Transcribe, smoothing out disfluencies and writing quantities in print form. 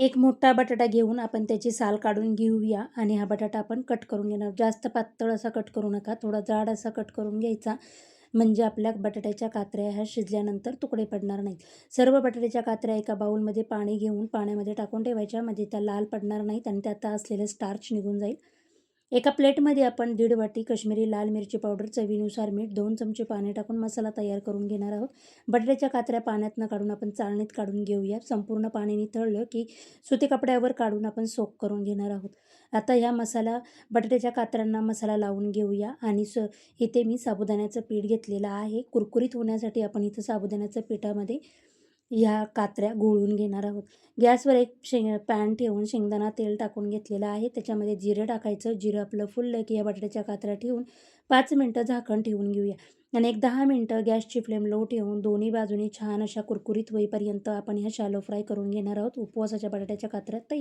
एक मोठा बटाटा घेऊन आपण त्याची साल काढून घेऊया आणि हा बटाटा आपण कट करून घेणार. जास्त पातळ असा कट करू नका, थोडा जाड असा कट करून घ्यायचा. म्हणजे आपल्या बटाट्याच्या काचऱ्या ह्या शिजल्यानंतर तुकडे पडणार नाहीत. सर्व बटाट्याच्या काचऱ्या एका बाउलमध्ये पाणी घेऊन पाण्यामध्ये टाकून ठेवायच्या, म्हणजे त्या लाल पडणार नाहीत आणि त्यात असलेलं स्टार्च निघून जाईल. एका प्लेटमध्ये आपण 1.5 वाटी काश्मीरी लाल मिरची पावडर, चवीनुसार मीठ, 2 चमचे पाणी टाकून मसाला तयार करून घेणार आहोत. बटाट्याच्या काचऱ्या पाण्यातनं काढून आपण चाळणीत काढून घेऊया. संपूर्ण पाणी निथळलं की सुती कपड्यावर काढून आपण सोक करून घेणार आहोत. आता ह्या बटाट्याच्या काचऱ्यांना मसाला लावून घेऊया आणि इथे मी साबुदाण्याचं पीठ घेतलेलं आहे. कुरकुरीत होण्यासाठी आपण इथं साबुदाण्याच्या पिठामध्ये ह्या काचऱ्या घोळून घेणार आहोत. गॅसवर एक पॅन ठेवून शेंगदाणा तेल टाकून घेतलेलं आहे. त्याच्यामध्ये जिरं टाकायचं. जिरं आपलं फुललं की या बटाट्याच्या काचऱ्या ठेवून 5 मिनटं झाकण ठेवून घेऊया आणि एक 10 मिनटं गॅसची फ्लेम लो ठेवून दोन्ही बाजूनी छान अशा कुरकुरीत होईपर्यंत आपण ह्या शॅलो फ्राय करून घेणार आहोत. उपवासाच्या बटाट्याच्या काचऱ्या तयार.